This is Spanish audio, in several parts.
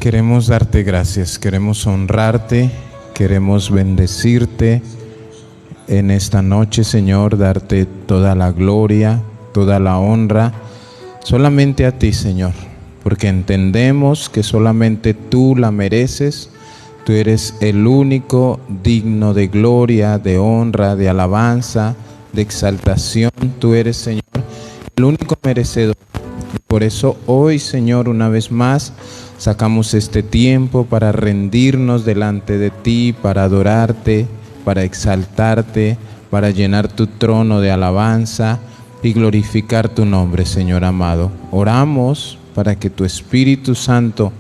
Queremos darte gracias, queremos honrarte, queremos bendecirte en esta noche, Señor, darte toda la gloria, toda la honra, solamente a ti, Señor, porque entendemos que solamente tú la mereces. Tú eres el único digno de gloria, de honra, de alabanza, de exaltación. Tú eres, Señor, el único merecedor. Y por eso hoy, Señor, una vez más, sacamos este tiempo para rendirnos delante de ti, para adorarte, para exaltarte, para llenar tu trono de alabanza y glorificar tu nombre, Señor amado. Oramos para que tu Espíritu Santo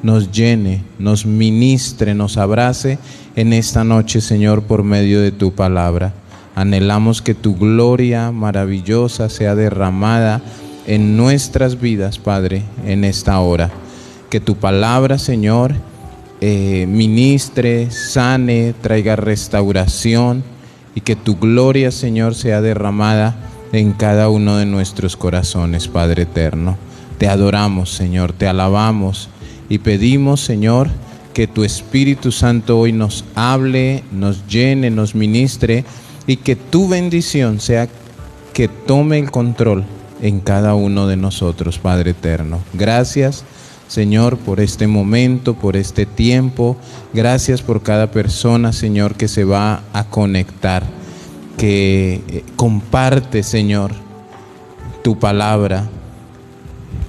nos llene, nos ministre, nos abrace en esta noche, Señor, por medio de tu palabra. Anhelamos que tu gloria maravillosa sea derramada en nuestras vidas, Padre, en esta hora. Que tu palabra, Señor, ministre, sane, traiga restauración, y que tu gloria, Señor, sea derramada en cada uno de nuestros corazones, Padre eterno. Te adoramos, Señor, te alabamos y pedimos, Señor, que tu Espíritu Santo hoy nos hable, nos llene, nos ministre, y que tu bendición sea que tome el control en cada uno de nosotros, Padre eterno. Gracias, Señor, por este momento, por este tiempo. Gracias por cada persona, Señor, que se va a conectar, que comparte, Señor, tu palabra.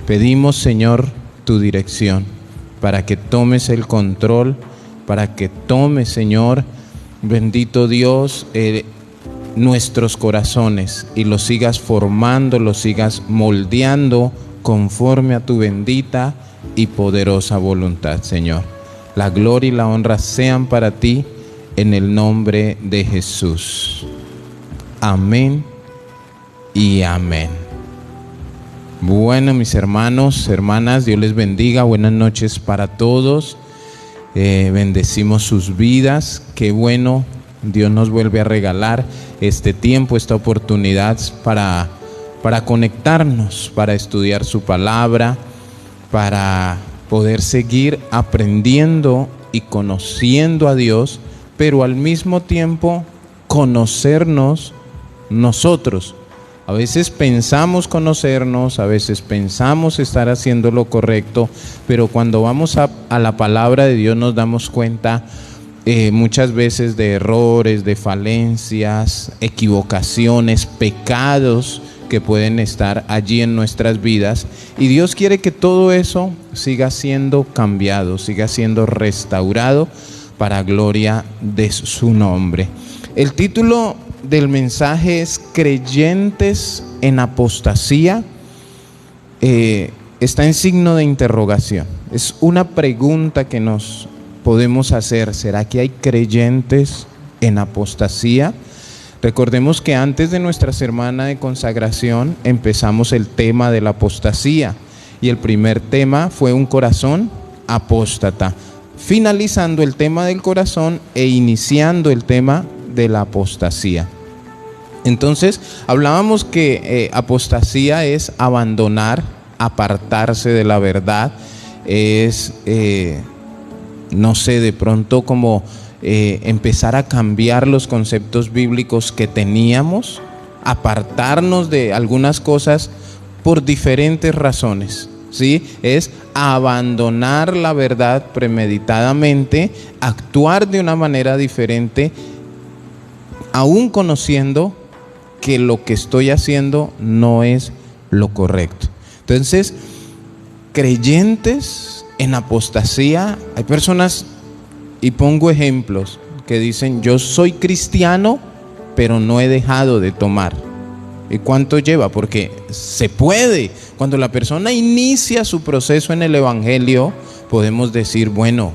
Pedimos, Señor, tu dirección para que tomes el control, para que tomes, Señor, bendito Dios, nuestros corazones y los sigas formando, los sigas moldeando conforme a tu bendita y poderosa voluntad, Señor. La gloria y la honra sean para ti, en el nombre de Jesús. Amén y amén. Bueno, mis hermanos, hermanas, Dios les bendiga. Buenas noches para todos. Bendecimos sus vidas. Qué bueno, Dios nos vuelve a regalar este tiempo, esta oportunidad para conectarnos, para estudiar su palabra, para poder seguir aprendiendo y conociendo a Dios, pero al mismo tiempo conocernos nosotros. A veces pensamos conocernos, a veces pensamos estar haciendo lo correcto, pero cuando vamos a la palabra de Dios nos damos cuenta muchas veces de errores, de falencias, equivocaciones, pecados que pueden estar allí en nuestras vidas, y Dios quiere que todo eso siga siendo cambiado, siga siendo restaurado para gloria de su nombre. El título del mensaje es Creyentes en apostasía. Está en signo de interrogación. Es una pregunta que nos podemos hacer. ¿Será que hay creyentes en apostasía? Recordemos que antes de nuestra semana de consagración empezamos el tema de la apostasía, y el primer tema fue un corazón apóstata, finalizando el tema del corazón e iniciando el tema de la apostasía. Entonces hablábamos que apostasía es abandonar, apartarse de la verdad, es no sé, de pronto como empezar a cambiar los conceptos bíblicos que teníamos, apartarnos de algunas cosas por diferentes razones, ¿sí? Es abandonar la verdad premeditadamente, actuar de una manera diferente, aún conociendo que lo que estoy haciendo no es lo correcto. Entonces, creyentes en apostasía, hay personas, y pongo ejemplos, que dicen: yo soy cristiano, pero no he dejado de tomar. ¿Y cuánto lleva? Porque se puede. Cuando la persona inicia su proceso en el evangelio, podemos decir, bueno,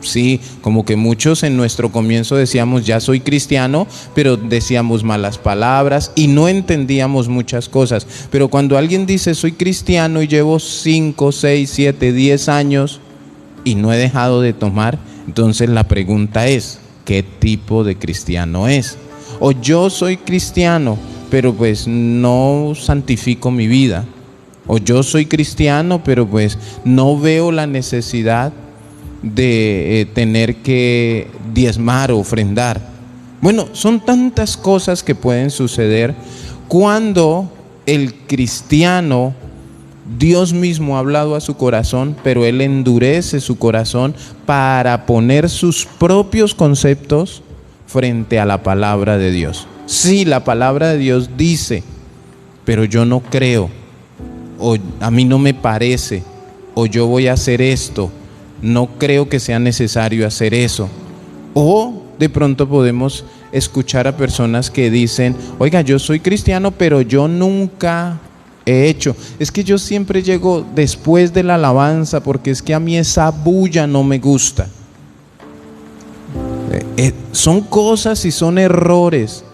sí, como que muchos en nuestro comienzo decíamos: ya soy cristiano, pero decíamos malas palabras y no entendíamos muchas cosas. Pero cuando alguien dice: soy cristiano y llevo 5, 6, 7, 10 años y no he dejado de tomar, entonces la pregunta es: ¿qué tipo de cristiano es? O yo soy cristiano, pero pues no santifico mi vida. O yo soy cristiano, pero pues no veo la necesidad de tener que diezmar o ofrendar. Bueno, son tantas cosas que pueden suceder cuando el cristiano, Dios mismo ha hablado a su corazón, pero él endurece su corazón para poner sus propios conceptos frente a la palabra de Dios. Sí, la palabra de Dios dice, pero yo no creo, o a mí no me parece, o yo voy a hacer esto, no creo que sea necesario hacer eso. O de pronto podemos escuchar a personas que dicen, oiga, yo soy cristiano, pero yo nunca he hecho. Es que yo siempre llego después de la alabanza, porque es que a mí esa bulla no me gusta. Son cosas y son errores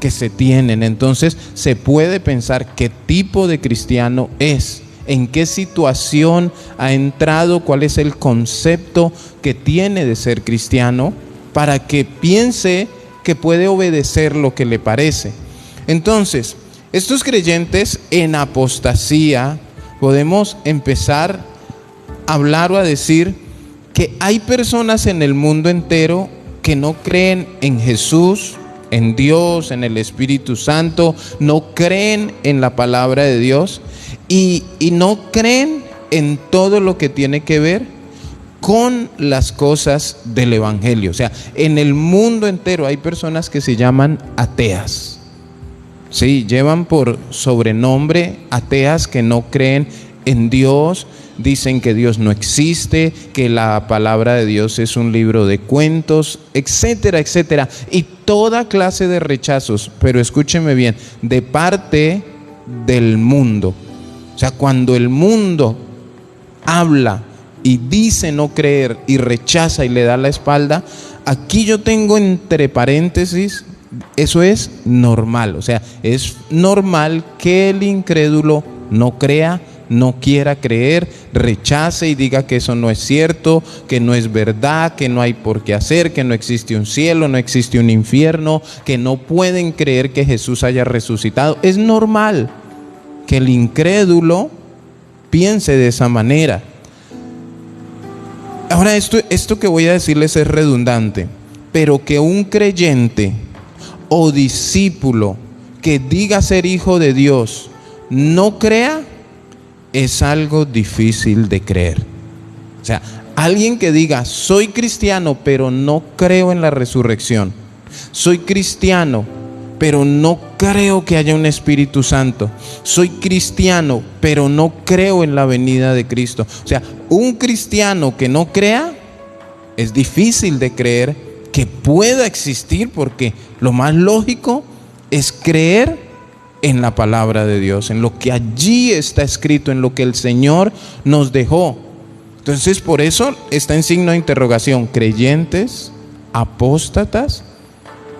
que se tienen. Entonces se puede pensar qué tipo de cristiano es, en qué situación ha entrado, cuál es el concepto que tiene de ser cristiano, para que piense que puede obedecer lo que le parece. Entonces, estos creyentes en apostasía, podemos empezar a hablar o a decir que hay personas en el mundo entero que no creen en Jesús, en Dios, en el Espíritu Santo, no creen en la palabra de Dios y no creen en todo lo que tiene que ver con las cosas del Evangelio. O sea, en el mundo entero hay personas que se llaman ateas. Sí, llevan por sobrenombre ateas, que no creen en Dios, dicen que Dios no existe, que la palabra de Dios es un libro de cuentos, etcétera, etcétera. Y toda clase de rechazos, pero escúcheme bien, de parte del mundo. O sea, cuando el mundo habla y dice no creer y rechaza y le da la espalda, aquí yo tengo entre paréntesis, eso es normal. O sea, es normal que el incrédulo no crea, no quiera creer, rechace y diga que eso no es cierto, que no es verdad, que no hay por qué hacer, que no existe un cielo, no existe un infierno, que no pueden creer que Jesús haya resucitado. Es normal que el incrédulo piense de esa manera. Ahora, esto que voy a decirles es redundante, pero que un creyente o discípulo que diga ser hijo de Dios no crea, es algo difícil de creer. O sea, alguien que diga soy cristiano pero no creo en la resurrección, soy cristiano pero no creo que haya un Espíritu Santo, soy cristiano pero no creo en la venida de Cristo. O sea, un cristiano que no crea, es difícil de creer que pueda existir, porque lo más lógico es creer en la palabra de Dios, en lo que allí está escrito, en lo que el Señor nos dejó. Entonces, por eso está en signo de interrogación: creyentes, apóstatas.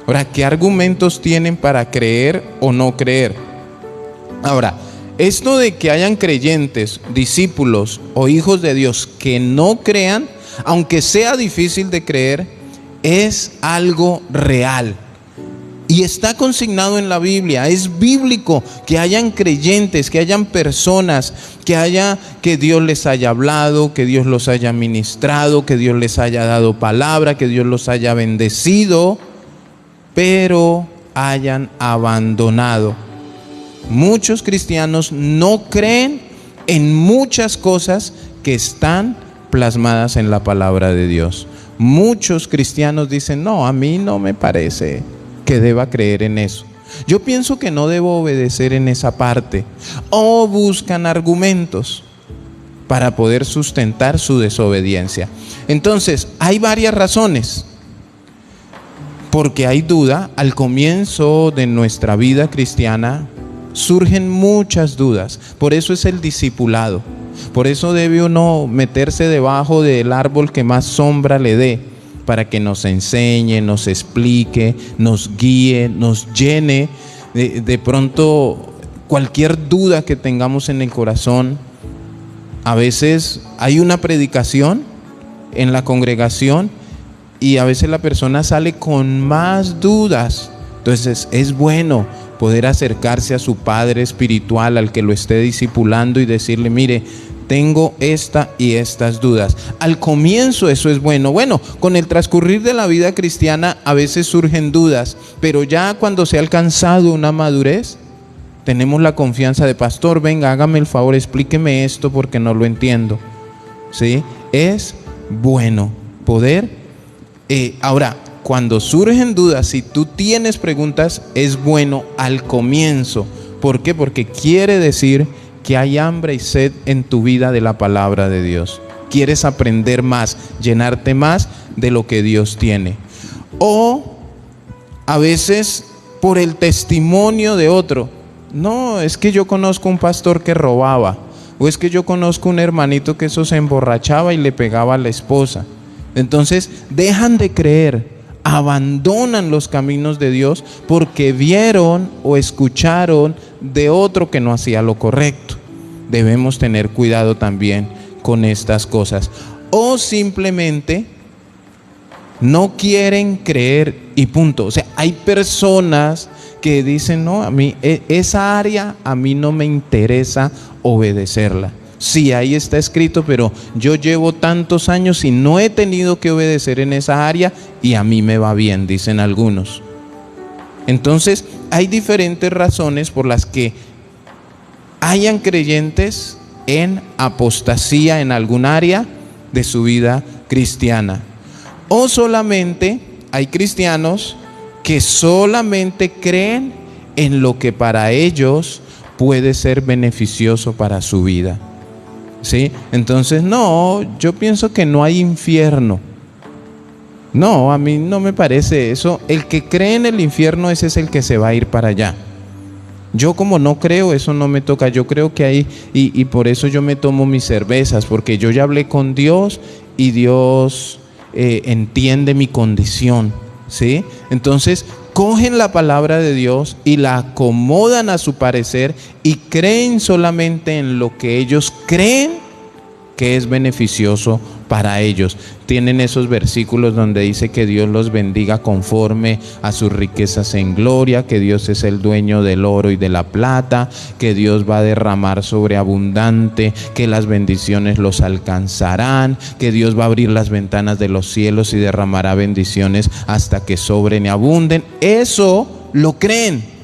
Ahora, ¿qué argumentos tienen para creer o no creer? Ahora, esto de que hayan creyentes, discípulos o hijos de Dios que no crean, aunque sea difícil de creer, es algo real. Y está consignado en la Biblia, es bíblico que hayan creyentes, que hayan personas, que Dios les haya hablado, que Dios los haya ministrado, que Dios les haya dado palabra, que Dios los haya bendecido, pero hayan abandonado. Muchos cristianos no creen en muchas cosas que están plasmadas en la palabra de Dios. Muchos cristianos dicen, no, a mí no me parece que deba creer en eso. Yo pienso que no debo obedecer en esa parte. O buscan argumentos para poder sustentar su desobediencia. Entonces, hay varias razones. Porque hay duda. Al comienzo de nuestra vida cristiana surgen muchas dudas. Por eso es el discipulado. Por eso debe uno meterse debajo del árbol que más sombra le dé, para que nos enseñe, nos explique, nos guíe, nos llene de pronto cualquier duda que tengamos en el corazón. A veces hay una predicación en la congregación y a veces la persona sale con más dudas. Entonces es bueno poder acercarse a su padre espiritual, al que lo esté discipulando, y decirle: mire, tengo esta y estas dudas. Al comienzo eso es bueno. Bueno, con el transcurrir de la vida cristiana a veces surgen dudas, pero ya cuando se ha alcanzado una madurez, tenemos la confianza de: pastor, venga, hágame el favor, explíqueme esto porque no lo entiendo. ¿Sí? Es bueno poder. Ahora, cuando surgen dudas, si tú tienes preguntas, es bueno al comienzo. ¿Por qué? Porque quiere decir que hay hambre y sed en tu vida de la palabra de Dios. Quieres aprender más, llenarte más de lo que Dios tiene. O a veces por el testimonio de otro. No, es que yo conozco un pastor que robaba. O es que yo conozco un hermanito que eso se emborrachaba y le pegaba a la esposa. Entonces dejan de creer, abandonan los caminos de Dios porque vieron o escucharon de otro que no hacía lo correcto. Debemos tener cuidado también con estas cosas. O simplemente no quieren creer y punto. O sea, hay personas que dicen: no, a mí esa área a mí no me interesa obedecerla. Sí, ahí está escrito, pero yo llevo tantos años y no he tenido que obedecer en esa área y a mí me va bien, dicen algunos. Entonces, hay diferentes razones por las que hayan creyentes en apostasía en algún área de su vida cristiana. O solamente hay cristianos que solamente creen en lo que para ellos puede ser beneficioso para su vida. ¿Sí? Entonces, no, yo pienso que no hay infierno. No, a mí no me parece eso. El que cree en el infierno, ese es el que se va a ir para allá. Yo, como no creo, eso no me toca. Yo creo que hay, y por eso yo me tomo mis cervezas, porque yo ya hablé con Dios y Dios entiende mi condición. ¿Sí? Entonces, cogen la palabra de Dios y la acomodan a su parecer y creen solamente en lo que ellos creen que es beneficioso para ellos. Tienen esos versículos donde dice que Dios los bendiga conforme a sus riquezas en gloria, que Dios es el dueño del oro y de la plata, que Dios va a derramar sobreabundante, que las bendiciones los alcanzarán, que Dios va a abrir las ventanas de los cielos y derramará bendiciones hasta que sobren y abunden. Eso lo creen.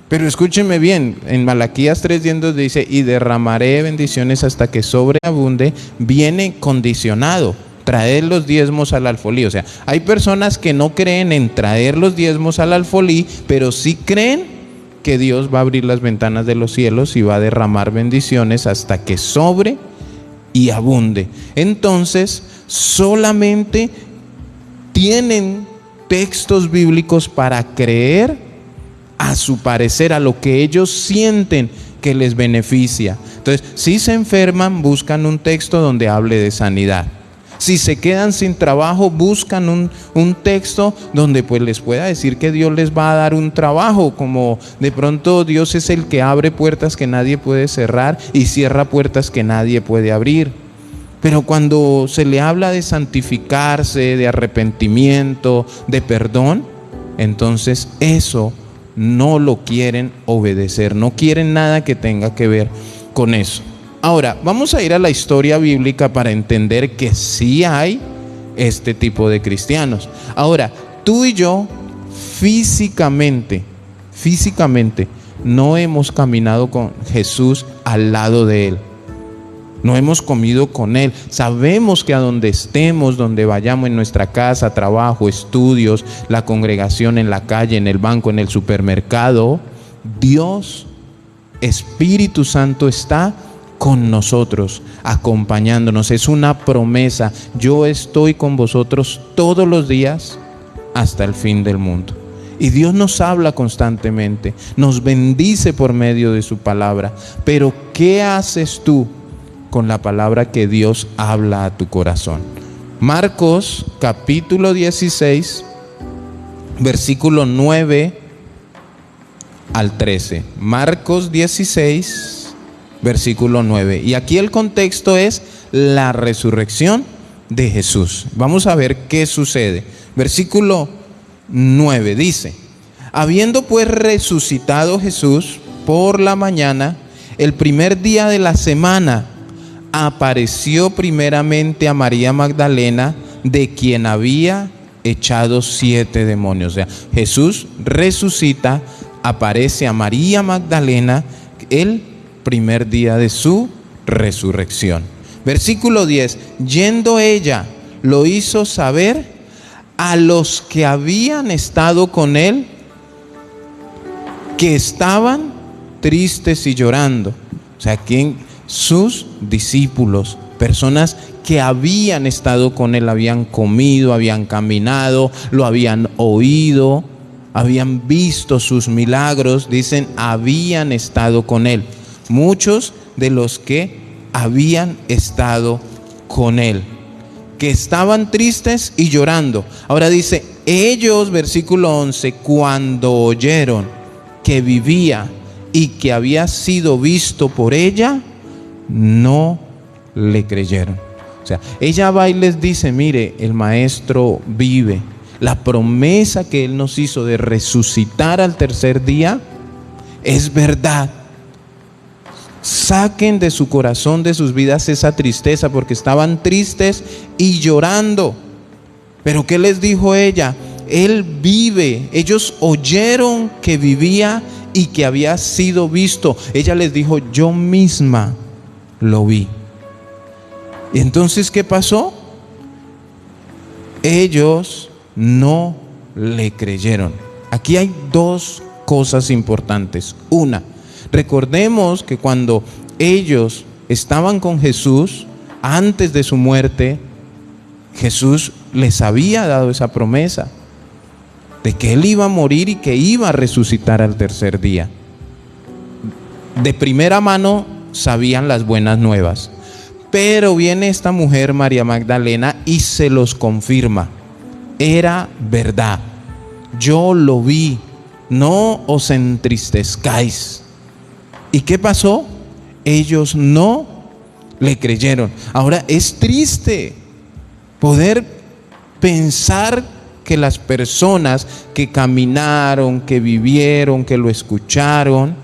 Pero escúchenme bien, en Malaquías 3:10 dice: y derramaré bendiciones hasta que sobreabunde. Viene condicionado: traer los diezmos al alfolí. O sea, hay personas que no creen en traer los diezmos al alfolí, pero sí creen que Dios va a abrir las ventanas de los cielos y va a derramar bendiciones hasta que sobre y abunde. Entonces, solamente tienen textos bíblicos para creer a su parecer, a lo que ellos sienten que les beneficia. Entonces, si se enferman, buscan un texto donde hable de sanidad. Si se quedan sin trabajo, buscan un texto donde pues les pueda decir que Dios les va a dar un trabajo, como de pronto Dios es el que abre puertas que nadie puede cerrar y cierra puertas que nadie puede abrir. Pero cuando se le habla de santificarse, de arrepentimiento, de perdón, entonces eso no lo quieren obedecer, no quieren nada que tenga que ver con eso. Ahora, vamos a ir a la historia bíblica para entender que sí hay este tipo de cristianos. Ahora, tú y yo físicamente no hemos caminado con Jesús al lado de Él. No hemos comido con Él. Sabemos que a donde estemos, donde vayamos, en nuestra casa, trabajo, estudios, la congregación, en la calle, en el banco, en el supermercado, Dios, Espíritu Santo, está con nosotros, acompañándonos. Es una promesa: yo estoy con vosotros todos los días hasta el fin del mundo. Y Dios nos habla constantemente, nos bendice por medio de su palabra. Pero ¿qué haces tú con la palabra que Dios habla a tu corazón? Marcos capítulo 16, versículo 9 al 13. Marcos 16, versículo 9. Y aquí el contexto es la resurrección de Jesús. Vamos a ver qué sucede. Versículo 9 dice: habiendo pues resucitado Jesús por la mañana, el primer día de la semana, apareció primeramente a María Magdalena, de quien había echado 7 demonios. O sea, Jesús resucita, aparece a María Magdalena el primer día de su resurrección. Versículo 10, yendo ella, lo hizo saber a los que habían estado con él, que estaban tristes y llorando. O sea, ¿quién? Sus discípulos, personas que habían estado con él, habían comido, habían caminado, lo habían oído, habían visto sus milagros. Dicen, habían estado con él. Muchos de los que habían estado con él, que estaban tristes y llorando. Ahora dice, ellos, versículo 11, cuando oyeron que vivía y que había sido visto por ella, no le creyeron. O sea, ella va y les dice, mire, el maestro vive. La promesa que él nos hizo de resucitar al tercer día es verdad. Saquen de su corazón, de sus vidas, esa tristeza, porque estaban tristes y llorando. Pero ¿qué les dijo ella? Él vive. Ellos oyeron que vivía y que había sido visto. Ella les dijo, yo misma lo vi. Y entonces, ¿qué pasó? Ellos no le creyeron. Aquí hay 2 cosas importantes. Una, recordemos que cuando ellos estaban con Jesús, antes de su muerte, Jesús les había dado esa promesa de que Él iba a morir y que iba a resucitar al tercer día. De primera mano sabían las buenas nuevas. Pero viene esta mujer, María Magdalena, y se los confirma. Era verdad. Yo lo vi. No os entristezcáis. ¿Y qué pasó? Ellos no le creyeron. Ahora, es triste poder pensar que las personas que caminaron, que vivieron, que lo escucharon,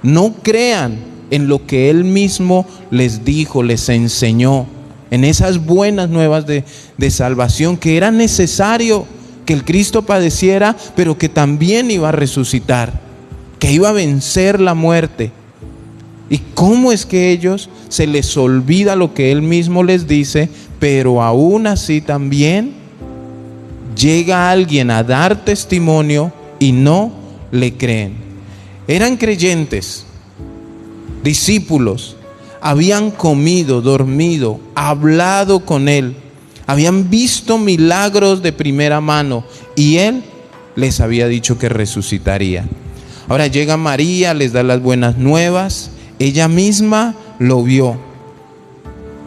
no crean en lo que Él mismo les dijo, les enseñó, en esas buenas nuevas de salvación, que era necesario que el Cristo padeciera, pero que también iba a resucitar, que iba a vencer la muerte. ¿Y cómo es que ellos se les olvida lo que Él mismo les dice, pero aún así también llega alguien a dar testimonio y no le creen? Eran creyentes, discípulos, habían comido, dormido, hablado con Él, habían visto milagros de primera mano y Él les había dicho que resucitaría. Ahora llega María, les da las buenas nuevas, ella misma lo vio.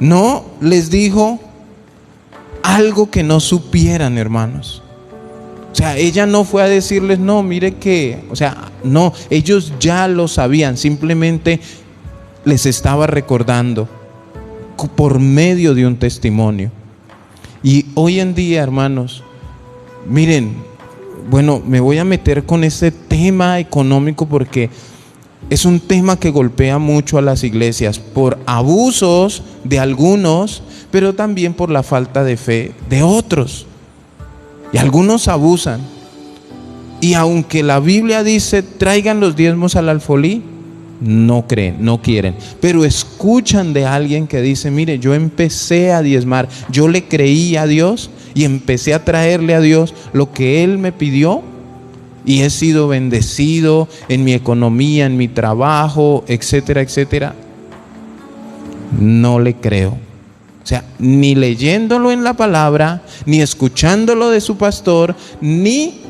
No les dijo algo que no supieran, hermanos. O sea, ella no fue a decirles, no, mire que, o sea, no, ellos ya lo sabían, simplemente les estaba recordando por medio de un testimonio. Y hoy en día, hermanos, miren, bueno, me voy a meter con este tema económico porque es un tema que golpea mucho a las iglesias por abusos de algunos, pero también por la falta de fe de otros. Y algunos abusan. Y aunque la Biblia dice, traigan los diezmos al alfolí, no creen, no quieren. Pero escuchan de alguien que dice, mire, yo empecé a diezmar, yo le creí a Dios y empecé a traerle a Dios lo que Él me pidió y he sido bendecido en mi economía, en mi trabajo, etcétera, etcétera. No le creo. O sea, ni leyéndolo en la palabra, ni escuchándolo de su pastor, ni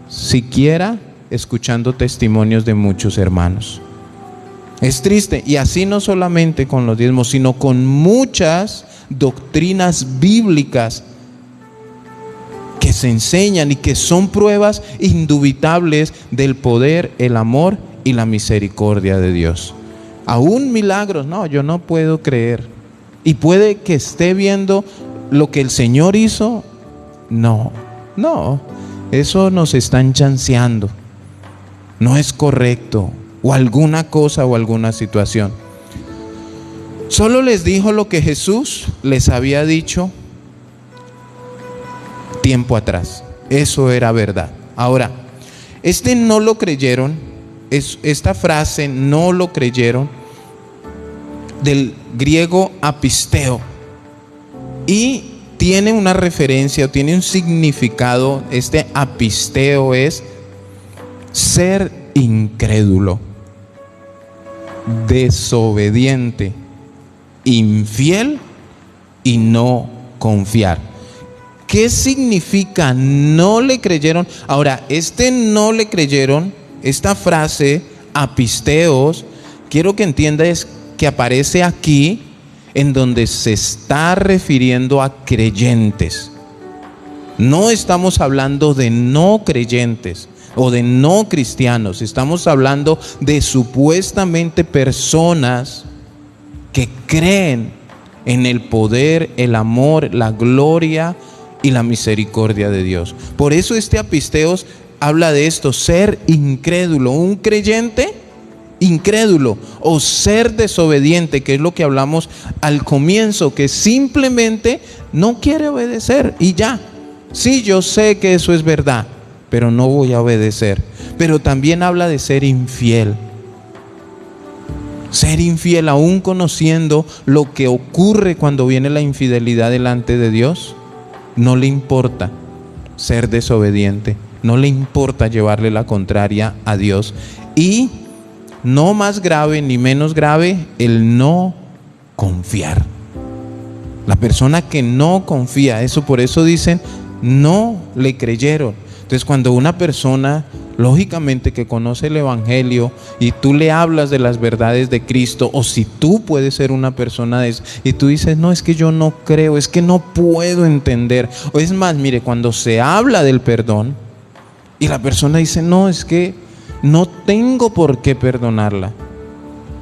siquiera escuchando testimonios de muchos hermanos. Es triste, y así no solamente con los diezmos, sino con muchas doctrinas bíblicas que se enseñan y que son pruebas indubitables del poder, el amor y la misericordia de Dios. Aún milagros, no, yo no puedo creer. Y puede que esté viendo lo que el Señor hizo. No, eso nos están chanceando. No es correcto. O alguna cosa o alguna situación. Solo les dijo lo que Jesús les había dicho tiempo atrás. Eso era verdad. Ahora, no lo creyeron, esta frase no lo creyeron, del griego apisteo, y tiene una referencia o tiene un significado. Apisteo es ser incrédulo, desobediente, infiel y no confiar. ¿Qué significa no le creyeron? Ahora, no le creyeron, esta frase apisteos, quiero que entiendas que aparece aquí en donde se está refiriendo a creyentes. No estamos hablando de no creyentes o de no cristianos, estamos hablando de supuestamente personas que creen en el poder, el amor, la gloria y la misericordia de Dios. Por eso apisteos habla de esto, ser incrédulo, un creyente incrédulo o ser desobediente, que es lo que hablamos al comienzo, que simplemente no quiere obedecer y ya. Sí, yo sé que eso es verdad, pero no voy a obedecer. Pero también habla de ser infiel. Ser infiel aún conociendo lo que ocurre cuando viene la infidelidad delante de Dios. No le importa ser desobediente, no le importa llevarle la contraria a Dios. Y no más grave ni menos grave, el no confiar. La persona que no confía, por eso dicen, no le creyeron. Entonces, cuando una persona, lógicamente, que conoce el Evangelio y tú le hablas de las verdades de Cristo, o si tú puedes ser una persona de eso, y tú dices, no, es que yo no creo, es que no puedo entender. O es más, mire, cuando se habla del perdón y la persona dice, no, es que no tengo por qué perdonarla.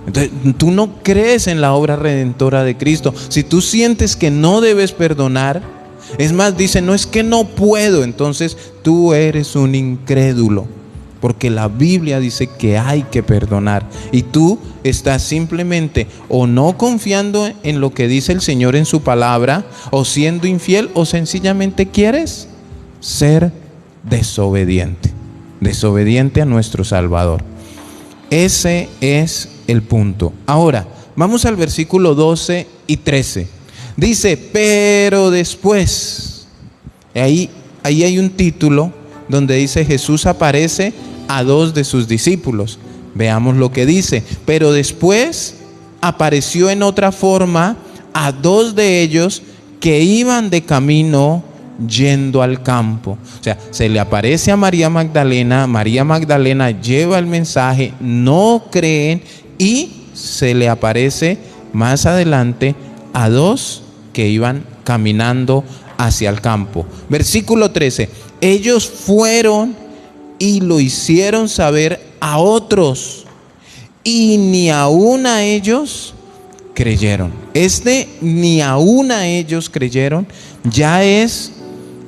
Entonces, tú no crees en la obra redentora de Cristo. Si tú sientes que no debes perdonar, es más, dice, no, es que no puedo, entonces tú eres un incrédulo, porque la Biblia dice que hay que perdonar, y tú estás simplemente o no confiando en lo que dice el Señor en su palabra, o siendo infiel, o sencillamente quieres ser desobediente a nuestro Salvador. Ese es el punto. Ahora, vamos al versículo 12 y 13. Dice, pero después, ahí hay un título donde dice, Jesús aparece a 2 de sus discípulos. Veamos lo que dice. Pero después apareció en otra forma a 2 de ellos que iban de camino yendo al campo. O sea, se le aparece a María Magdalena lleva el mensaje, no creen, y se le aparece más adelante a 2 que iban caminando hacia el campo. Versículo 13. Ellos fueron y lo hicieron saber a otros, y ni aún a ellos creyeron. Ni aún a ellos creyeron ya es,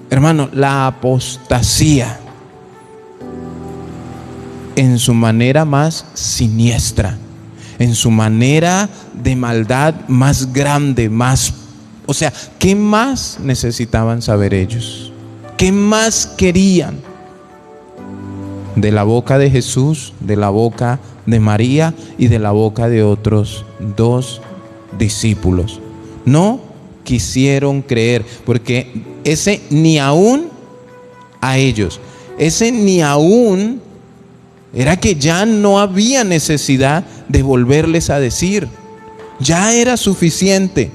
hermano, la apostasía en su manera más siniestra, en su manera de maldad más grande, o sea, ¿qué más necesitaban saber ellos? ¿Qué más querían? De la boca de Jesús, de la boca de María y de la boca de otros 2 discípulos. No quisieron creer, porque ni aún a ellos, ni aún era que ya no había necesidad de volverles a decir, ya era suficiente.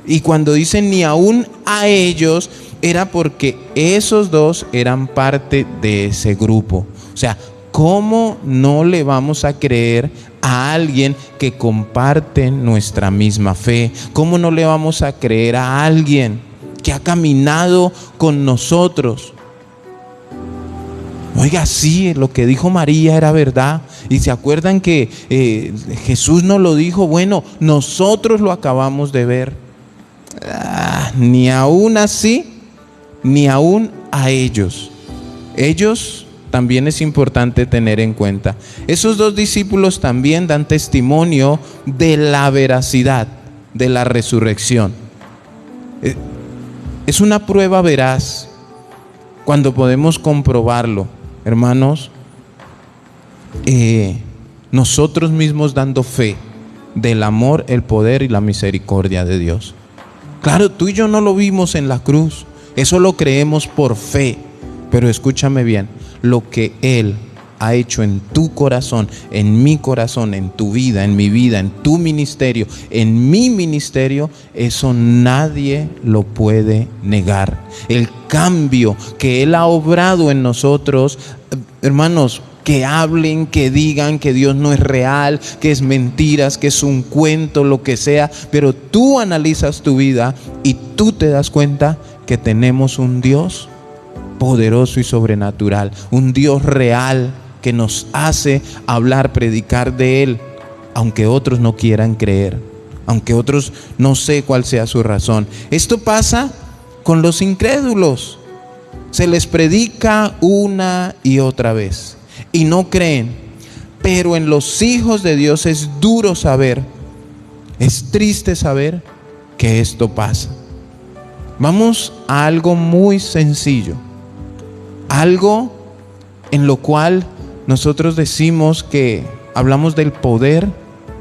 Y cuando dicen ni aún a ellos, era porque esos 2 eran parte de ese grupo. O sea, ¿cómo no le vamos a creer a alguien que comparte nuestra misma fe? ¿Cómo no le vamos a creer a alguien que ha caminado con nosotros? Oiga, sí, lo que dijo María era verdad. Y se acuerdan que Jesús nos lo dijo. Bueno, nosotros lo acabamos de ver. Ni aún así, ni aún a ellos. Ellos también es importante tener en cuenta. Esos dos discípulos también dan testimonio de la veracidad de la resurrección. Es una prueba veraz cuando podemos comprobarlo, hermanos, nosotros mismos dando fe del amor, el poder y la misericordia de Dios. Claro, tú y yo no lo vimos en la cruz, eso lo creemos por fe, pero escúchame bien, lo que Él ha hecho en tu corazón, en mi corazón, en tu vida, en tu ministerio, en mi ministerio, eso nadie lo puede negar. El cambio que Él ha obrado en nosotros, hermanos, que hablen, que digan que Dios no es real, que es mentiras, que es un cuento, lo que sea, pero tú analizas tu vida y tú te das cuenta que tenemos un Dios poderoso y sobrenatural, un Dios real que nos hace hablar, predicar de Él, aunque otros no quieran creer, aunque otros no sé cuál sea su razón. Esto pasa con los incrédulos, se les predica una y otra vez y no creen, pero en los hijos de Dios es duro saber, es triste saber que esto pasa. Vamos a algo muy sencillo, algo en lo cual nosotros decimos que hablamos del poder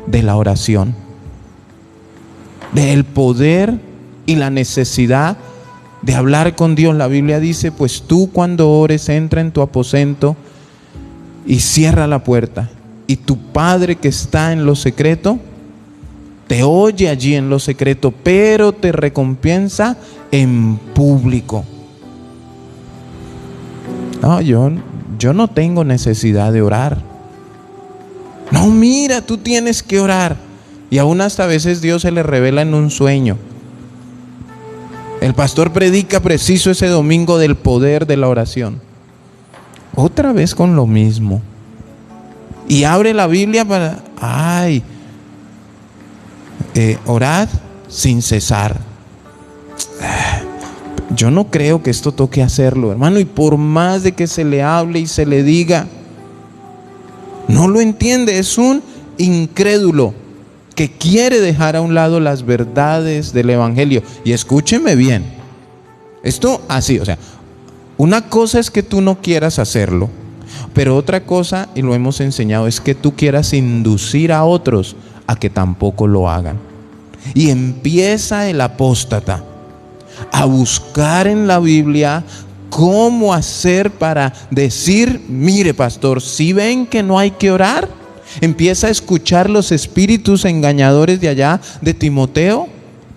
de la oración, del poder y la necesidad de hablar con Dios. La Biblia dice, pues tú cuando ores entra en tu aposento y cierra la puerta, y tu Padre que está en lo secreto te oye allí en lo secreto, pero te recompensa en público. No, yo no tengo necesidad de orar. No, mira, tú tienes que orar. Y aún hasta a veces Dios se le revela en un sueño. El pastor predica preciso ese domingo del poder de la oración. Otra vez con lo mismo. Y abre la Biblia para, orad sin cesar. Yo no creo que esto toque hacerlo, hermano, y por más de que se le hable y se le diga, no lo entiende. Es un incrédulo que quiere dejar a un lado las verdades del evangelio. Y escúcheme bien, esto así, o sea, una cosa es que tú no quieras hacerlo, pero otra cosa, y lo hemos enseñado, es que tú quieras inducir a otros a que tampoco lo hagan. Y empieza el apóstata a buscar en la Biblia cómo hacer para decir, mire pastor, ¿sí ven que no hay que orar? Empieza a escuchar los espíritus engañadores de allá de Timoteo.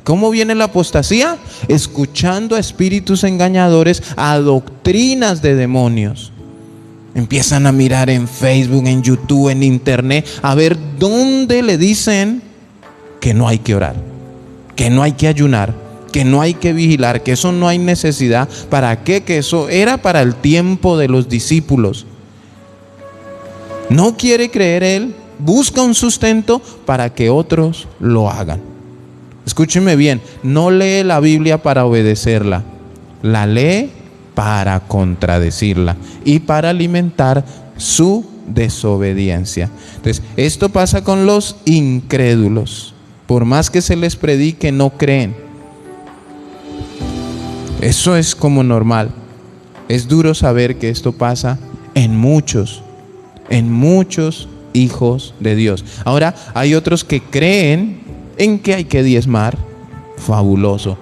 ¿Cómo viene la apostasía? Escuchando a espíritus engañadores, a doctrinas de demonios. Empiezan a mirar en Facebook, en YouTube, en internet, a ver dónde le dicen que no hay que orar, que no hay que ayunar, que no hay que vigilar, que eso no hay necesidad. ¿Para qué? Que eso era para el tiempo de los discípulos. No quiere creer él, busca un sustento para que otros lo hagan. Escúcheme bien, no lee la Biblia para obedecerla, la lee para contradecirla y para alimentar su desobediencia. Entonces, esto pasa con los incrédulos. Por más que se les predique, no creen. Eso es como normal. Es duro saber que esto pasa en muchos hijos de Dios. Ahora, hay otros que creen en que hay que diezmar, fabuloso,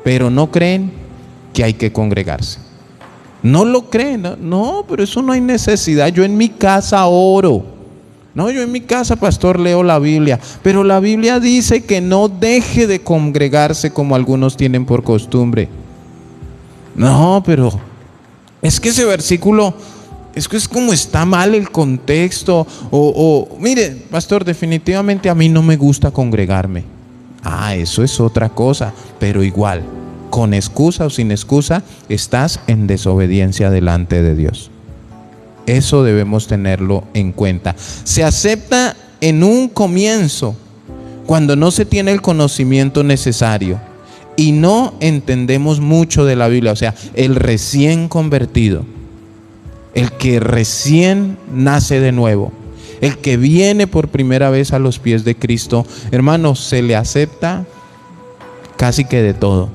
pero no creen que hay que congregarse. No lo creen, no, pero eso no hay necesidad. Yo en mi casa oro. No, yo en mi casa, pastor, leo la Biblia, pero la Biblia dice que no deje de congregarse como algunos tienen por costumbre. No, pero es que ese versículo, es que es como está mal el contexto. Mire, pastor, definitivamente a mí no me gusta congregarme. Eso es otra cosa, pero igual, con excusa o sin excusa, estás en desobediencia delante de Dios. Eso debemos tenerlo en cuenta. Se acepta en un comienzo, cuando no se tiene el conocimiento necesario y no entendemos mucho de la Biblia, o sea, el recién convertido. el que recién nace de nuevo, el que viene por primera vez a los pies de Cristo, hermanos, se le acepta casi que de todo.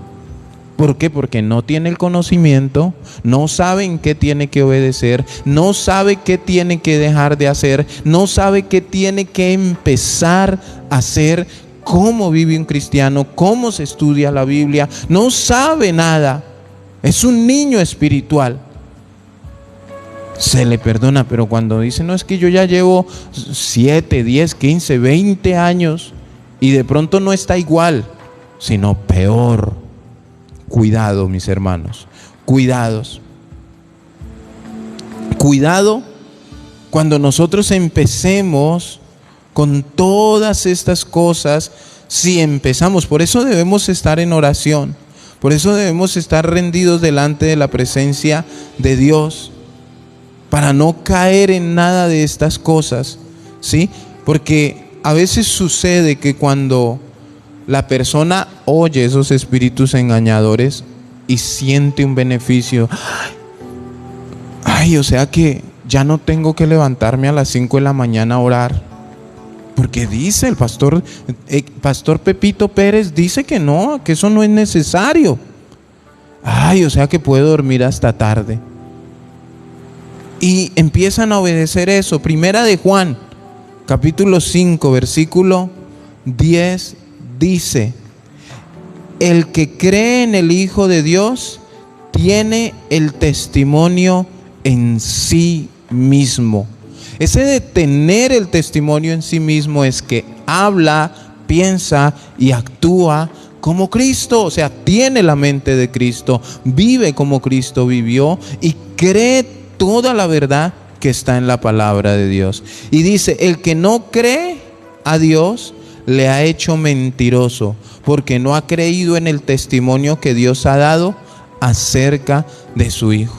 ¿Por qué? Porque no tiene el conocimiento, no sabe en qué tiene que obedecer, no sabe qué tiene que dejar de hacer, no sabe qué tiene que empezar a hacer, cómo vive un cristiano, cómo se estudia la Biblia, no sabe nada. Es un niño espiritual. Se le perdona, pero cuando dice, no, es que yo ya llevo 7, 10, 15, 20 años y de pronto no está igual, sino peor. Cuidado, mis hermanos, cuidados. Cuidado cuando nosotros empecemos con todas estas cosas. Si empezamos, por eso debemos estar en oración, por eso debemos estar rendidos delante de la presencia de Dios, para no caer en nada de estas cosas, ¿sí? Porque a veces sucede que cuando la persona oye esos espíritus engañadores y siente un beneficio, o sea que ya no tengo que levantarme a las 5 de la mañana a orar, porque dice el pastor Pepito Pérez, dice que no, que eso no es necesario. O sea que puedo dormir hasta tarde. Y empiezan a obedecer eso. Primera de Juan, capítulo 5, versículo 10, dice: el que cree en el Hijo de Dios tiene el testimonio en sí mismo. Ese de tener el testimonio en sí mismo es que habla, piensa y actúa como Cristo. O sea, tiene la mente de Cristo, vive como Cristo vivió y cree toda la verdad que está en la palabra de Dios. Y dice, el que no cree a Dios le ha hecho mentiroso, porque no ha creído en el testimonio que Dios ha dado acerca de su Hijo.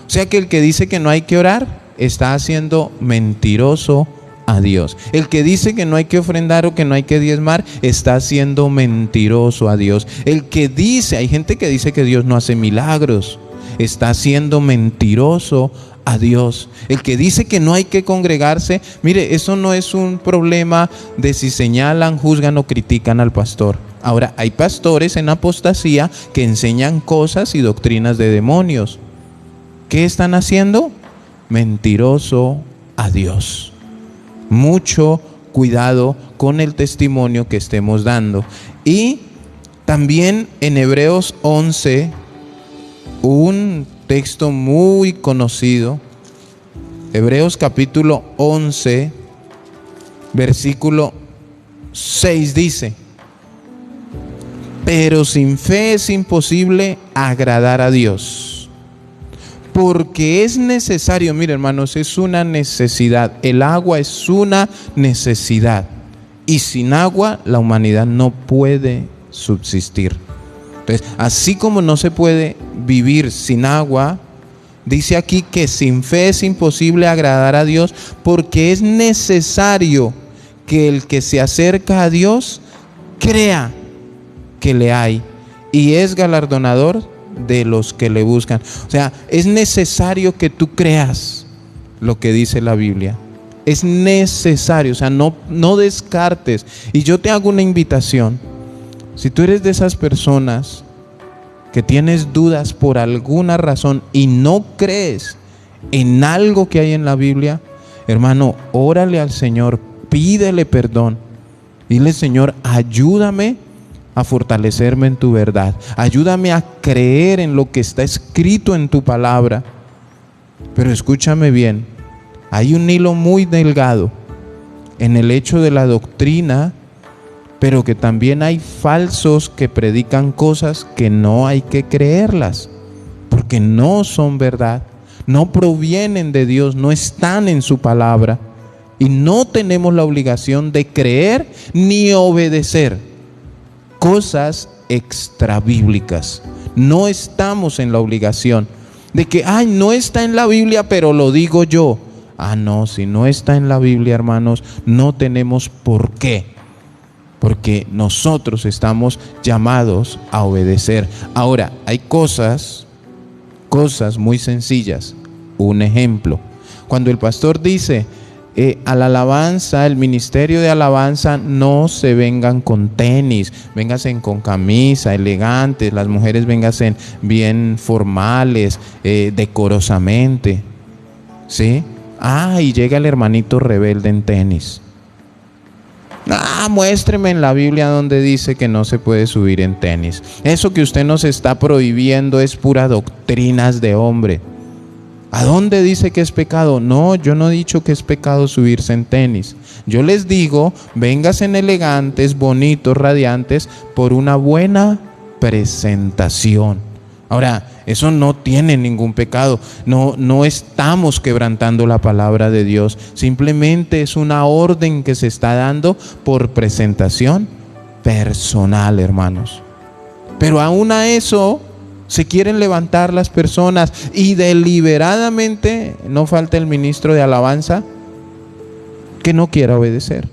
O sea que el que dice que no hay que orar está haciendo mentiroso a Dios. El que dice que no hay que ofrendar o que no hay que diezmar está haciendo mentiroso a Dios. El que dice, hay gente que dice que Dios no hace milagros, está haciendo mentiroso a Dios. El que dice que no hay que congregarse, mire, eso no es un problema de si señalan, juzgan o critican al pastor. Ahora, hay pastores en apostasía que enseñan cosas y doctrinas de demonios. ¿Qué están haciendo? Mentiroso a Dios. Mucho cuidado con el testimonio que estemos dando. Y también en Hebreos 11, un texto muy conocido, Hebreos capítulo 11, versículo 6 dice: pero sin fe es imposible agradar a Dios, porque es necesario, mire hermanos, es una necesidad, el agua es una necesidad, y sin agua la humanidad no puede subsistir. Entonces, así como no se puede vivir sin agua, dice aquí que sin fe es imposible agradar a Dios, porque es necesario que el que se acerca a Dios crea que le hay y es galardonador de los que le buscan. O sea, es necesario que tú creas lo que dice la Biblia. Es necesario, o sea, no descartes. Y yo te hago una invitación. Si tú eres de esas personas que tienes dudas por alguna razón y no crees en algo que hay en la Biblia, hermano, órale al Señor, pídele perdón. Dile: Señor, ayúdame a fortalecerme en tu verdad. Ayúdame a creer en lo que está escrito en tu palabra. Pero escúchame bien, hay un hilo muy delgado en el hecho de la doctrina, pero que también hay falsos que predican cosas que no hay que creerlas, porque no son verdad, no provienen de Dios, no están en su palabra. Y no tenemos la obligación de creer ni obedecer cosas extrabíblicas. No estamos en la obligación de que, no está en la Biblia, pero lo digo yo. No, si no está en la Biblia, hermanos, no tenemos por qué. Porque nosotros estamos llamados a obedecer. Ahora, hay cosas muy sencillas. un ejemplo. Cuando el pastor dice, a la alabanza, el ministerio de alabanza, no se vengan con tenis, vénganse con camisa, elegantes, las mujeres vénganse bien formales, decorosamente, ¿sí? Y llega el hermanito rebelde en tenis. Muéstreme en la Biblia donde dice que no se puede subir en tenis. Eso que usted nos está prohibiendo es pura doctrinas de hombre. ¿A dónde dice que es pecado? No, yo no he dicho que es pecado subirse en tenis. Yo les digo, vénganse elegantes, bonitos, radiantes, por una buena presentación. Ahora, eso no tiene ningún pecado. No estamos quebrantando la palabra de Dios. Simplemente es una orden que se está dando por presentación personal, hermanos. Pero aún a eso se quieren levantar las personas y deliberadamente no falta el ministro de alabanza que no quiera obedecer.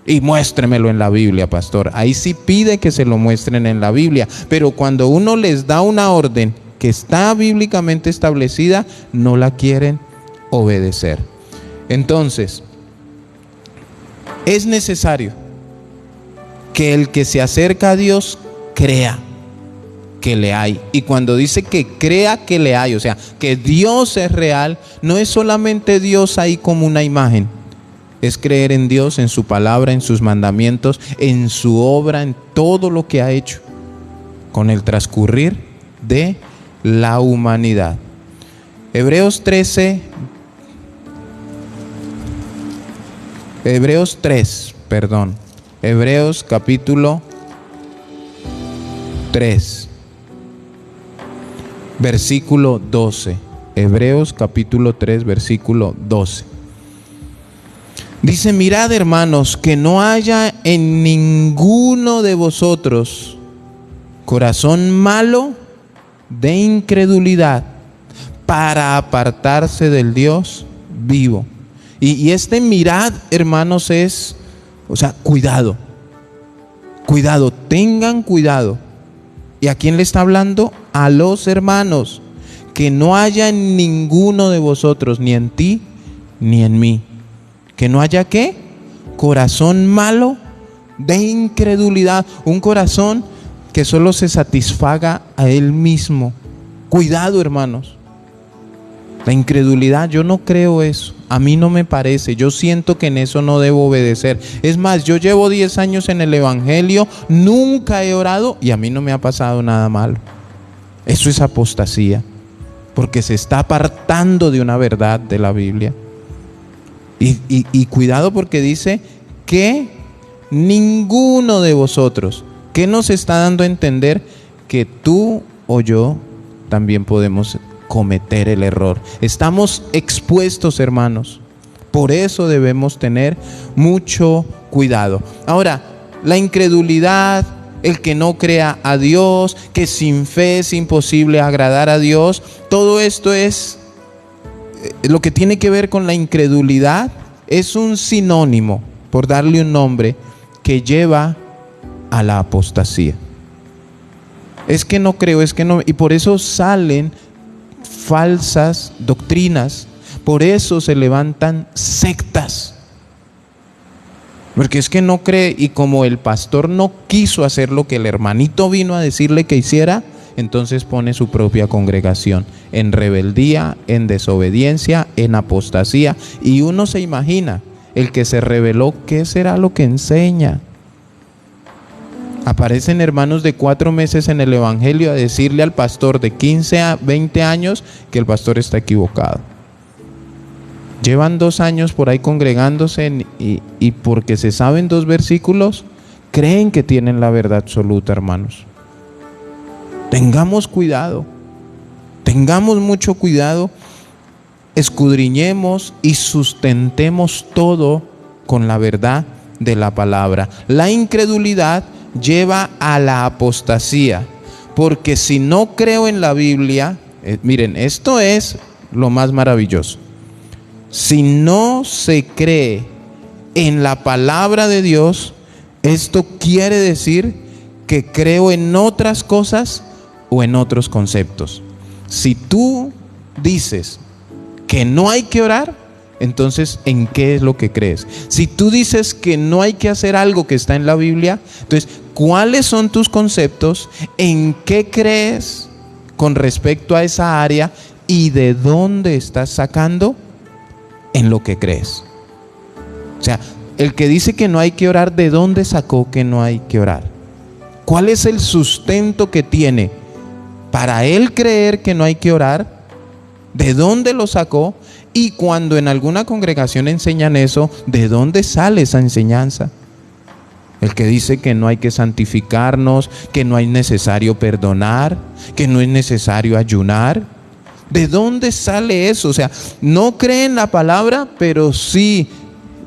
Y muéstremelo en la Biblia, pastor. Ahí sí pide que se lo muestren en la Biblia. Pero cuando uno les da una orden que está bíblicamente establecida, no la quieren obedecer. Entonces, es necesario que el que se acerca a Dios crea que le hay. Y cuando dice que crea que le hay, o sea, que Dios es real, no es solamente Dios ahí como una imagen. Es creer en Dios, en su palabra, en sus mandamientos, en su obra, en todo lo que ha hecho con el transcurrir de la humanidad. Hebreos 3, Hebreos capítulo 3, versículo 12. Hebreos capítulo 3, versículo 12. Dice, mirad, hermanos, que no haya en ninguno de vosotros corazón malo de incredulidad para apartarse del Dios vivo. Y este mirad, hermanos, es, cuidado, tengan cuidado. ¿Y a quién le está hablando? A los hermanos. Que no haya en ninguno de vosotros, ni en ti, ni en mí. Que no haya ¿qué? Corazón malo de incredulidad. Un corazón que solo se satisfaga a él mismo. Cuidado, hermanos. La incredulidad, yo no creo eso. A mí no me parece. Yo siento que en eso no debo obedecer. Es más, yo llevo 10 años en el evangelio, nunca he orado y a mí no me ha pasado nada malo. Eso es apostasía, porque se está apartando de una verdad de la Biblia. Y cuidado, porque dice que ninguno de vosotros. ¿Qué nos está dando a entender? Que tú o yo también podemos cometer el error. Estamos expuestos, hermanos. Por eso debemos tener mucho cuidado. Ahora, la incredulidad, el que no crea a Dios, que sin fe es imposible agradar a Dios, todo esto es lo que tiene que ver con la incredulidad. Es un sinónimo, por darle un nombre, que lleva a la apostasía. Es que no creo, es que no, y por eso salen falsas doctrinas, por eso se levantan sectas, porque es que no cree, y como el pastor no quiso hacer lo que el hermanito vino a decirle que hiciera, entonces pone su propia congregación en rebeldía, en desobediencia, en apostasía. Y uno se imagina, el que se rebeló, ¿qué será lo que enseña? Aparecen hermanos de 4 meses en el evangelio a decirle al pastor de 15 a 20 años que el pastor está equivocado. Llevan 2 años por ahí congregándose y porque se saben 2 versículos, creen que tienen la verdad absoluta, hermanos. Tengamos cuidado, tengamos mucho cuidado, escudriñemos y sustentemos todo con la verdad de la palabra. La incredulidad lleva a la apostasía, porque si no creo en la Biblia, miren, esto es lo más maravilloso. Si no se cree en la palabra de Dios, esto quiere decir que creo en otras cosas o en otros conceptos. Si tú dices que no hay que orar, entonces ¿en qué es lo que crees? Si tú dices que no hay que hacer algo que está en la Biblia, entonces ¿cuáles son tus conceptos? ¿En qué crees con respecto a esa área? ¿Y de dónde estás sacando en lo que crees? O sea, el que dice que no hay que orar, ¿de dónde sacó que no hay que orar? ¿Cuál es el sustento que tiene para él creer que no hay que orar? ¿De dónde lo sacó? Y cuando en alguna congregación enseñan eso, ¿de dónde sale esa enseñanza? El que dice que no hay que santificarnos, que no es necesario perdonar, que no es necesario ayunar. ¿De dónde sale eso? O sea, no creen la palabra, pero sí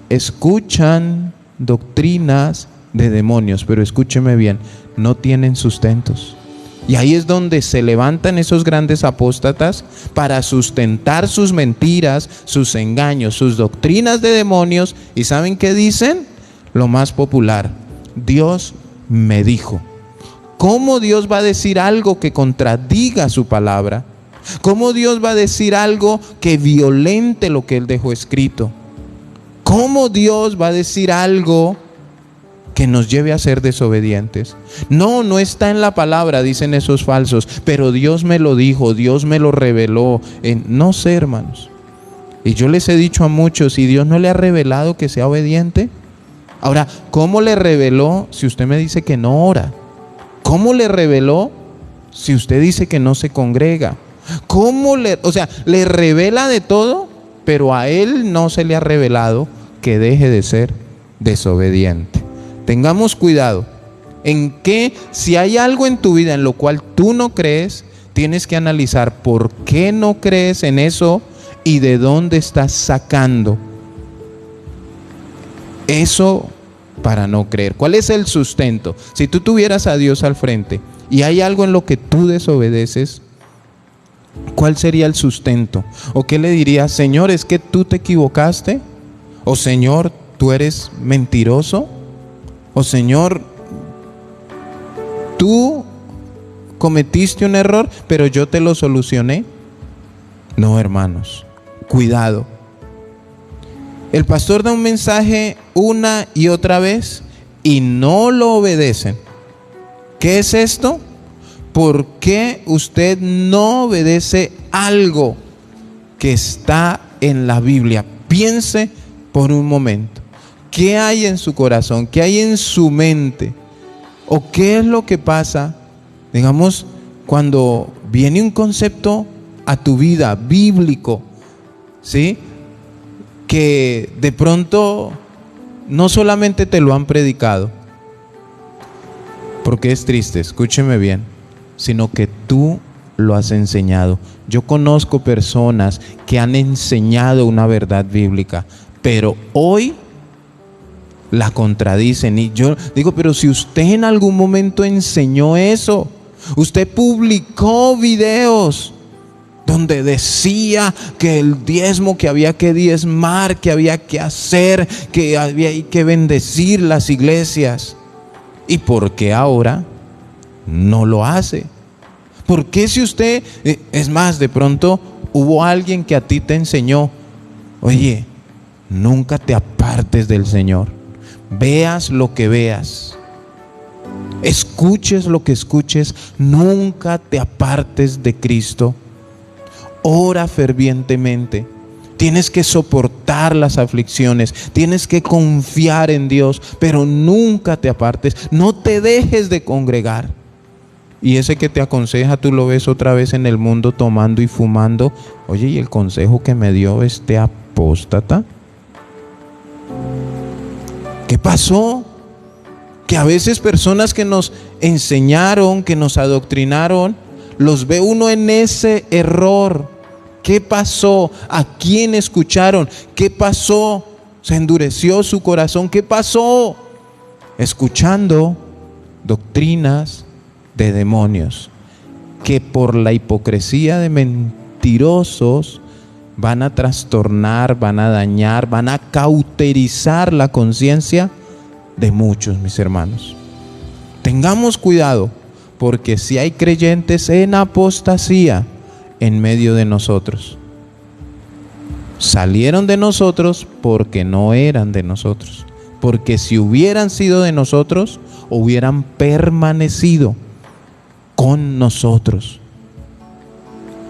escuchan doctrinas de demonios. Pero escúcheme bien, no tienen sustentos. Y ahí es donde se levantan esos grandes apóstatas para sustentar sus mentiras, sus engaños, sus doctrinas de demonios. ¿Y saben qué dicen? Lo más popular: Dios me dijo. ¿Cómo Dios va a decir algo que contradiga su palabra? ¿Cómo Dios va a decir algo que violente lo que Él dejó escrito? ¿Cómo Dios va a decir algo que nos lleve a ser desobedientes? No está en la palabra, dicen esos falsos, pero Dios me lo dijo, Dios me lo reveló. No sé, hermanos. Y yo les he dicho a muchos, ¿y Dios no le ha revelado que sea obediente? Ahora, ¿cómo le reveló si usted me dice que no ora? ¿Cómo le reveló si usted dice que no se congrega? O sea, le revela de todo, pero a él no se le ha revelado que deje de ser desobediente. Tengamos cuidado en que si hay algo en tu vida en lo cual tú no crees, tienes que analizar por qué no crees en eso y de dónde estás sacando eso para no creer. ¿Cuál es el sustento? Si tú tuvieras a Dios al frente y hay algo en lo que tú desobedeces, ¿cuál sería el sustento? ¿O qué le dirías? Señor, ¿es que tú te equivocaste? ¿O Señor, tú eres mentiroso? ¿O Señor, tú cometiste un error, pero yo te lo solucioné? No, hermanos, cuidado. El pastor da un mensaje una y otra vez y no lo obedecen. ¿Qué es esto? ¿Por qué usted no obedece algo que está en la Biblia? Piense por un momento. ¿Qué hay en su corazón? ¿Qué hay en su mente? ¿O qué es lo que pasa, digamos, cuando viene un concepto a tu vida bíblico, ¿sí? Que de pronto no solamente te lo han predicado, porque es triste, escúcheme bien, sino que tú lo has enseñado. Yo conozco personas que han enseñado una verdad bíblica, pero hoy la contradicen. Y yo digo, pero si usted en algún momento enseñó eso, usted publicó videos donde decía que el diezmo, que había que diezmar, que había que hacer, que había que bendecir las iglesias. ¿Y por qué ahora no lo hace? ¿Por qué si usted, es más, de pronto hubo alguien que a ti te enseñó, oye, nunca te apartes del Señor, veas lo que veas, escuches lo que escuches, nunca te apartes de Cristo? Ora fervientemente. Tienes que soportar las aflicciones, tienes que confiar en Dios, pero nunca te apartes, no te dejes de congregar. Y ese que te aconseja, tú lo ves otra vez en el mundo tomando y fumando. Oye, ¿y el consejo que me dio este apóstata? ¿Qué pasó? Que a veces personas que nos enseñaron, que nos adoctrinaron, los ve uno en ese error. ¿Qué pasó? ¿A quién escucharon? ¿Qué pasó? ¿Se endureció su corazón? ¿Qué pasó? Escuchando doctrinas de demonios que por la hipocresía de mentirosos van a trastornar, van a dañar, van a cauterizar la conciencia de muchos, mis hermanos. Tengamos cuidado, porque si hay creyentes en apostasía en medio de nosotros. Salieron de nosotros porque no eran de nosotros. Porque si hubieran sido de nosotros, hubieran permanecido con nosotros.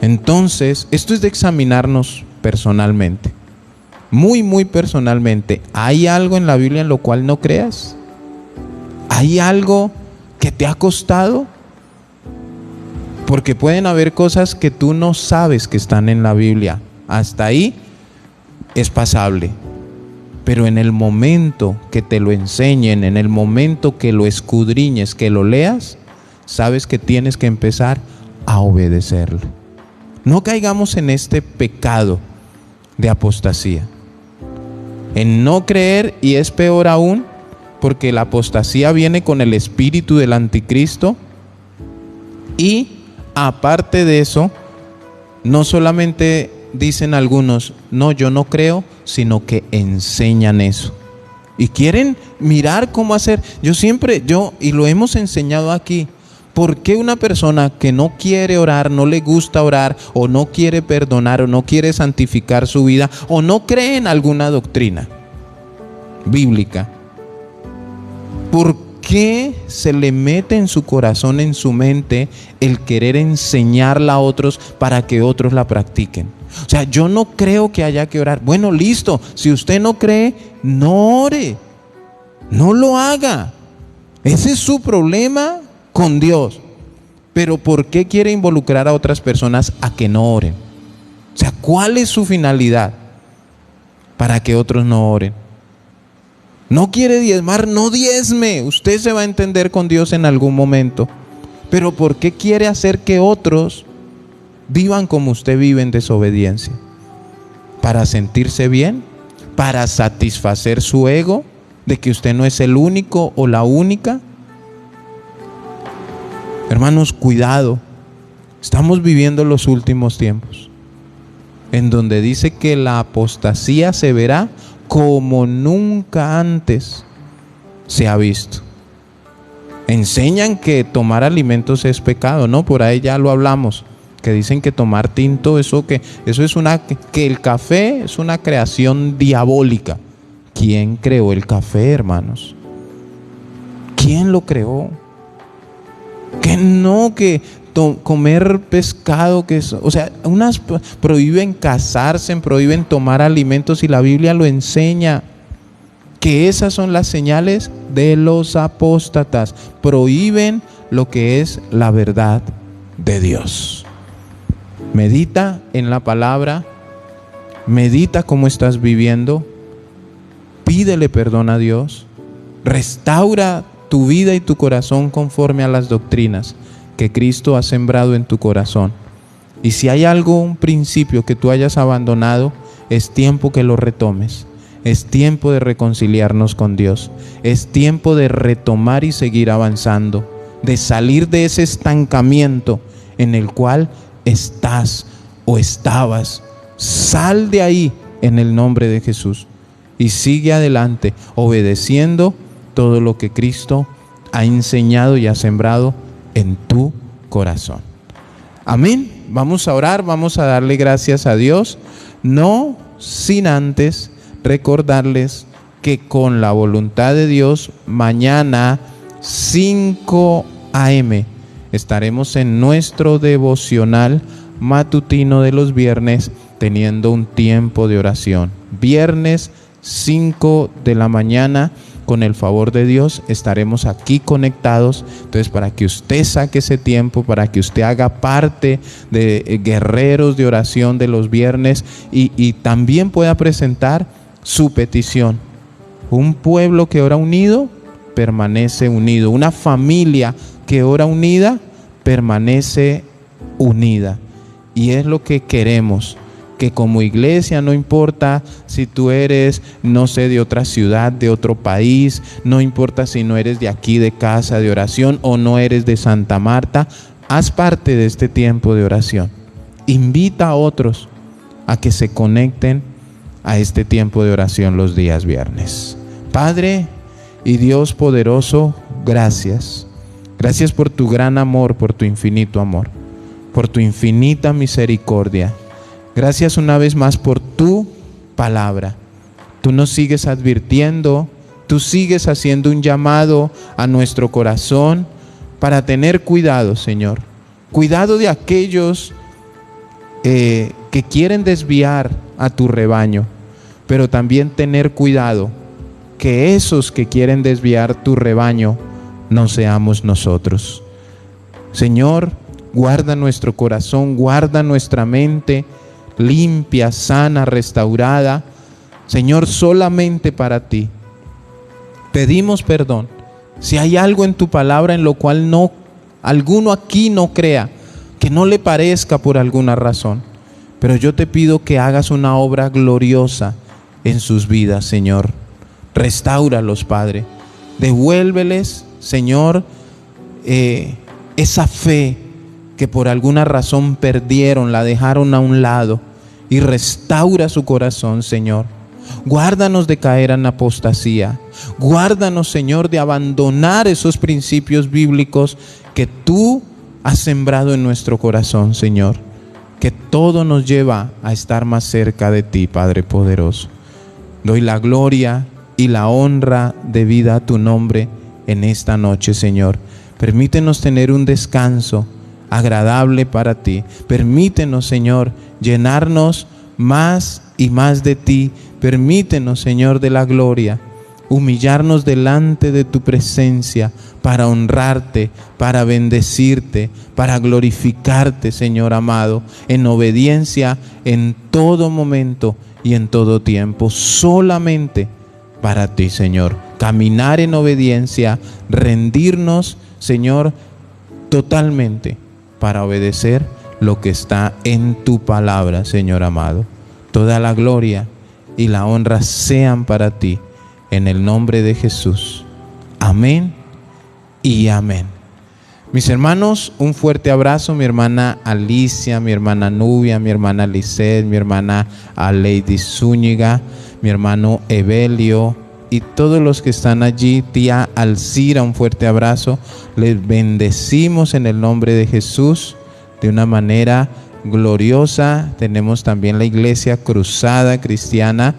Entonces, esto es de examinarnos personalmente. Muy, muy personalmente. ¿Hay algo en la Biblia en lo cual no creas? ¿Hay algo que te ha costado? Porque pueden haber cosas que tú no sabes que están en la Biblia. Hasta ahí es pasable. Pero en el momento que te lo enseñen, en el momento que lo escudriñes, que lo leas, sabes que tienes que empezar a obedecerlo. No caigamos en este pecado de apostasía, en no creer, y es peor aún, porque la apostasía viene con el espíritu del anticristo. Y aparte de eso, no solamente dicen algunos, no, yo no creo, sino que enseñan eso. Y quieren mirar cómo hacer. Y lo hemos enseñado aquí. ¿Por qué una persona que no quiere orar, no le gusta orar, o no quiere perdonar, o no quiere santificar su vida, o no cree en alguna doctrina bíblica, por qué se le mete en su corazón, en su mente, el querer enseñarla a otros para que otros la practiquen? O sea, yo no creo que haya que orar. Bueno, listo. Si usted no cree, no ore. No lo haga. Ese es su problema con Dios. Pero ¿por qué quiere involucrar a otras personas a que no oren? O sea, ¿cuál es su finalidad? Para que otros no oren. No quiere diezmar, no diezme. Usted se va a entender con Dios en algún momento. Pero ¿por qué quiere hacer que otros vivan como usted vive en desobediencia? ¿Para sentirse bien? ¿Para satisfacer su ego de que usted no es el único o la única? Hermanos, cuidado. Estamos viviendo los últimos tiempos, en donde dice que la apostasía se verá como nunca antes se ha visto. Enseñan que tomar alimentos es pecado, ¿no? Por ahí ya lo hablamos. Que dicen que tomar tinto, que el café es una creación diabólica. ¿Quién creó el café, hermanos? ¿Quién lo creó? Que no, que comer pescado, unas prohíben casarse, prohíben tomar alimentos, y la Biblia lo enseña. Que esas son las señales de los apóstatas. Prohíben lo que es la verdad de Dios. Medita en la palabra, medita cómo estás viviendo, pídele perdón a Dios, restaura tu vida y tu corazón conforme a las doctrinas que Cristo ha sembrado en tu corazón. Y si hay un principio que tú hayas abandonado, es tiempo que lo retomes. Es tiempo de reconciliarnos con Dios. Es tiempo de retomar y seguir avanzando, de salir de ese estancamiento en el cual estás o estabas. Sal de ahí en el nombre de Jesús y sigue adelante obedeciendo todo lo que Cristo ha enseñado y ha sembrado en tu corazón. Amén. Vamos a orar, vamos a darle gracias a Dios, no sin antes recordarles que con la voluntad de Dios, mañana 5 a.m. estaremos en nuestro devocional matutino de los viernes, teniendo un tiempo de oración. Viernes 5 de la mañana, con el favor de Dios, estaremos aquí conectados. Entonces, para que usted saque ese tiempo, para que usted haga parte de guerreros de oración de los viernes, y también pueda presentar su petición. Un pueblo que ora unido permanece unido. Una familia que ora unida permanece unida. Y es lo que queremos, que como iglesia, no importa si tú eres, no sé, de otra ciudad, de otro país, no importa si no eres de aquí de Casa de Oración o no eres de Santa Marta, haz parte de este tiempo de oración. Invita a otros a que se conecten a este tiempo de oración los días viernes. Padre y Dios poderoso, gracias. Gracias por tu gran amor, por tu infinito amor, por tu infinita misericordia. Gracias una vez más por tu palabra. Tú nos sigues advirtiendo, tú sigues haciendo un llamado a nuestro corazón para tener cuidado, Señor. Cuidado de aquellos que quieren desviar a tu rebaño, pero también tener cuidado que esos que quieren desviar tu rebaño no seamos nosotros. Señor, guarda nuestro corazón, guarda nuestra mente limpia, sana, restaurada, Señor, solamente para ti. Pedimos perdón si hay algo en tu palabra en lo cual alguno aquí no crea, que no le parezca por alguna razón. Pero yo te pido que hagas una obra gloriosa en sus vidas, Señor. Restáuralos, Padre. Devuélveles, Señor, esa fe que por alguna razón perdieron, la dejaron a un lado, y restaura su corazón, Señor. Guárdanos de caer en apostasía. Guárdanos, Señor, de abandonar esos principios bíblicos que tú has sembrado en nuestro corazón, Señor. Que todo nos lleva a estar más cerca de ti, Padre poderoso. Doy la gloria y la honra debida a tu nombre en esta noche, Señor. Permítenos tener un descanso agradable para ti. Permítenos, Señor, llenarnos más y más de ti. Permítenos, Señor de la gloria, humillarnos delante de tu presencia para honrarte, para bendecirte, para glorificarte, Señor amado, en obediencia en todo momento y en todo tiempo, solamente para ti, Señor. Caminar en obediencia, rendirnos, Señor, totalmente para obedecer lo que está en tu palabra, Señor amado. Toda la gloria y la honra sean para ti, en el nombre de Jesús. Amén y amén. Mis hermanos, un fuerte abrazo. Mi hermana Alicia, mi hermana Nubia, mi hermana Lisset, mi hermana Aleidi Zúñiga, mi hermano Evelio y todos los que están allí. Tía Alcira, un fuerte abrazo. Les bendecimos en el nombre de Jesús de una manera gloriosa. Tenemos también la Iglesia Cruzada Cristiana.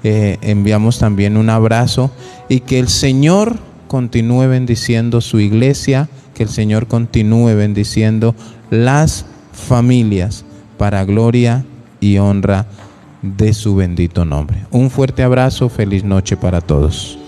Enviamos también un abrazo, y que el Señor continúe bendiciendo su iglesia, que el Señor continúe bendiciendo las familias para gloria y honra de su bendito nombre. Un fuerte abrazo, feliz noche para todos.